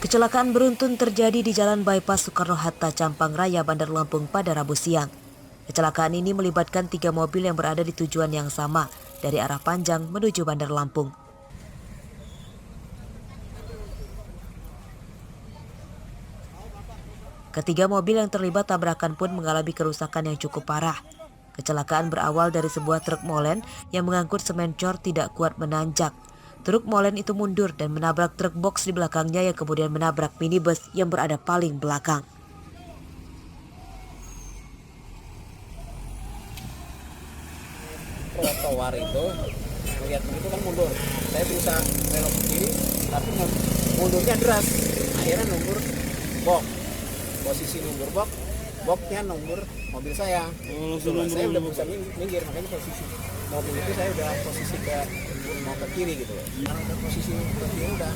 Kecelakaan beruntun terjadi di Jalan Bypass Soekarno-Hatta, Campang Raya, Bandar Lampung pada Rabu siang. Kecelakaan ini melibatkan 3 mobil yang berada di tujuan yang sama dari arah Panjang menuju Bandar Lampung. Ketiga mobil yang terlibat tabrakan pun mengalami kerusakan yang cukup parah. Kecelakaan berawal dari sebuah truk molen yang mengangkut semen cor tidak kuat menanjak. Truk molen itu mundur dan menabrak truk box di belakangnya yang kemudian menabrak minibus yang berada paling belakang. Trotoar itu melihat begitu kan mundur. Saya berusaha belok ke kiri, tapi mundurnya deras. Akhirnya nunggur box. Posisi nunggur boxnya nunggur mobil saya. Saya udah berusaha minggir, makanya posisi mobil itu saya udah posisi mau ke kiri gitu. Karena udah posisi ke kiri udah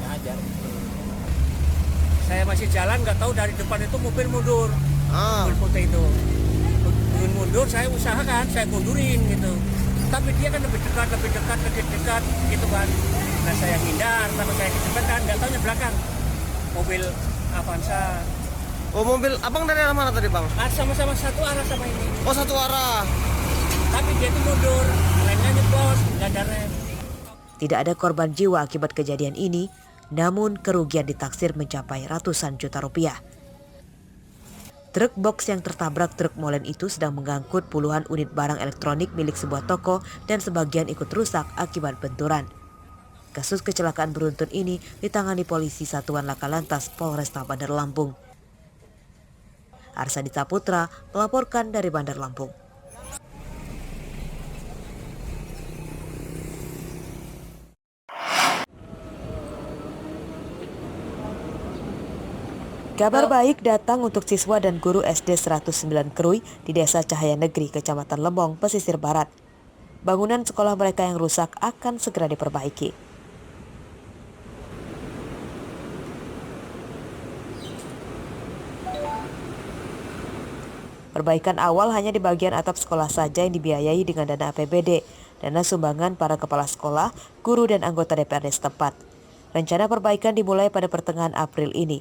hajar. Saya masih jalan, nggak tahu dari depan itu mobil mundur. Mobil putih itu mundur, saya usahakan, saya mundurin gitu. Tapi dia kan lebih dekat gitu kan. Nah saya hindar, tapi saya kecepatan, nggak tahunya belakang mobil Avanza. Oh, mobil abang dari arah mana tadi, bang? Sama-sama satu arah sama ini. Oh, satu arah. Tapi dia itu mundur, remnya nyeblos, nggak ada rem. Tidak ada korban jiwa akibat kejadian ini, namun kerugian ditaksir mencapai ratusan juta rupiah. Truk box yang tertabrak truk molen itu sedang mengangkut puluhan unit barang elektronik milik sebuah toko dan sebagian ikut rusak akibat benturan. Kasus kecelakaan beruntun ini ditangani polisi Satuan Laka Lantas Polresta Bandar Lampung. Arsadita Putra melaporkan dari Bandar Lampung. Kabar baik datang untuk siswa dan guru SD 109 Krui di Desa Cahaya Negeri, Kecamatan Lembong, Pesisir Barat. Bangunan sekolah mereka yang rusak akan segera diperbaiki. Perbaikan awal hanya di bagian atap sekolah saja yang dibiayai dengan dana APBD, dana sumbangan para kepala sekolah, guru dan anggota DPRD setempat. Rencana perbaikan dimulai pada pertengahan April ini.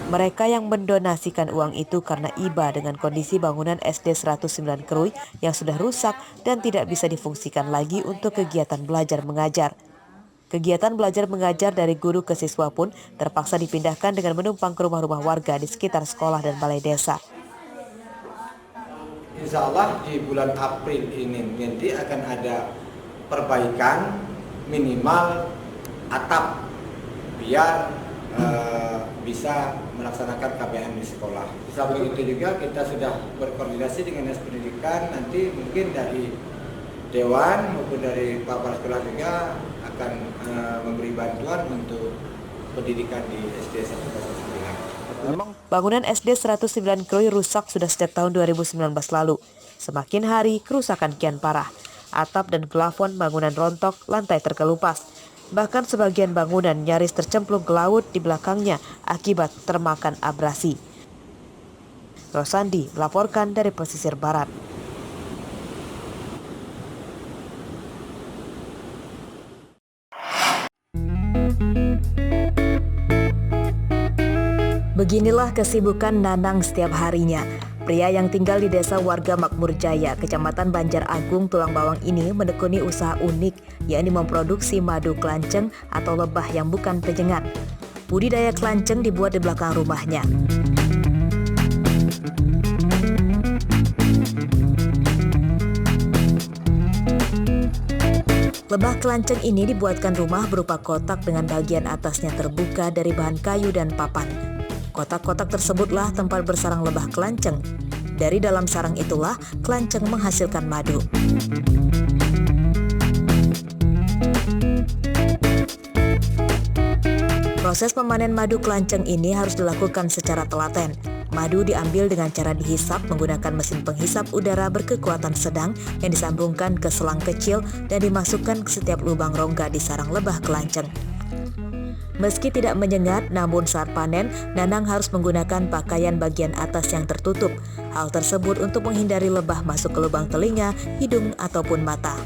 Mereka yang mendonasikan uang itu karena iba dengan kondisi bangunan SD 109 Krui yang sudah rusak dan tidak bisa difungsikan lagi untuk kegiatan belajar mengajar. Kegiatan belajar mengajar dari guru ke siswa pun terpaksa dipindahkan dengan menumpang ke rumah-rumah warga di sekitar sekolah dan balai desa. Insya Allah di bulan April ini nanti akan ada perbaikan minimal atap biar bisa melaksanakan KBM di sekolah. Samping itu juga kita sudah berkoordinasi dengan Dinas Pendidikan, nanti mungkin dari Dewan maupun dari Pak Kepala Sekolah juga akan memberi bantuan untuk pendidikan di SD 109. Bangunan SD 109 Krui rusak sudah sejak tahun 2019 lalu. Semakin hari kerusakan kian parah. Atap dan plafon bangunan rontok, lantai terkelupas. Bahkan sebagian bangunan nyaris tercemplung ke laut di belakangnya akibat termakan abrasi. Rosandi melaporkan dari Pesisir Barat. Beginilah kesibukan Nanang setiap harinya. Pria yang tinggal di desa warga Makmur Jaya, Kecamatan Banjar Agung, Tulang Bawang ini menekuni usaha unik, yakni memproduksi madu kelanceng atau lebah yang bukan penyengat. Budidaya kelanceng dibuat di belakang rumahnya. Lebah kelanceng ini dibuatkan rumah berupa kotak dengan bagian atasnya terbuka dari bahan kayu dan papan. Kotak-kotak tersebutlah tempat bersarang lebah kelanceng. Dari dalam sarang itulah kelanceng menghasilkan madu. Proses pemanen madu kelanceng ini harus dilakukan secara telaten. Madu diambil dengan cara dihisap menggunakan mesin penghisap udara berkekuatan sedang yang disambungkan ke selang kecil dan dimasukkan ke setiap lubang rongga di sarang lebah kelanceng. Meski tidak menyengat, namun saat panen, Nanang harus menggunakan pakaian bagian atas yang tertutup. Hal tersebut untuk menghindari lebah masuk ke lubang telinga, hidung, ataupun mata.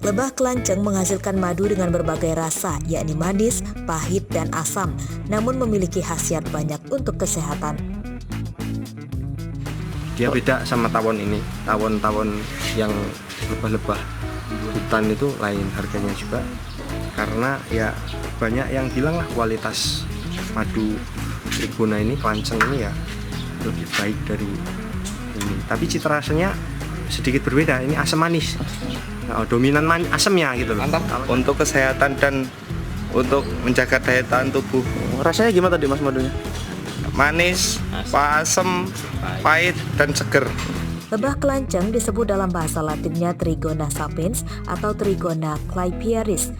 Lebah kelanceng menghasilkan madu dengan berbagai rasa, yakni manis, pahit, dan asam, namun memiliki khasiat banyak untuk kesehatan. Dia beda sama tawon ini. Tawon-tawon yang lebah-lebah hutan itu lain harganya juga. Karena ya banyak yang bilang lah kualitas madu trigona ini, kelanceng ini ya lebih baik dari ini. Tapi cita rasanya sedikit berbeda. Ini asam manis. Dominan asamnya gitu loh. Mantap. Untuk kesehatan dan untuk menjaga daya tahan tubuh. Rasanya gimana tadi Mas madunya? Manis, asam, pahit, dan seger. Lebah kelanceng disebut dalam bahasa Latinnya Trigona sapiens atau Trigona clypearis.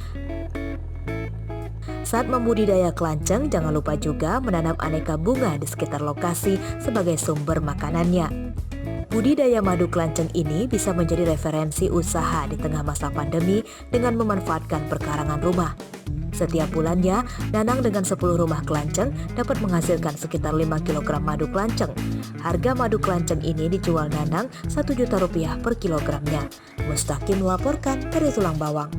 Saat membudidaya kelanceng, jangan lupa juga menanam aneka bunga di sekitar lokasi sebagai sumber makanannya. Budidaya madu kelanceng ini bisa menjadi referensi usaha di tengah masa pandemi dengan memanfaatkan perkarangan rumah. Setiap bulannya, Nanang dengan 10 rumah kelanceng dapat menghasilkan sekitar 5 kg madu kelanceng. Harga madu kelanceng ini dijual Nanang Rp1.000.000 per kilogramnya. Mustaqim melaporkan dari Tulang Bawang.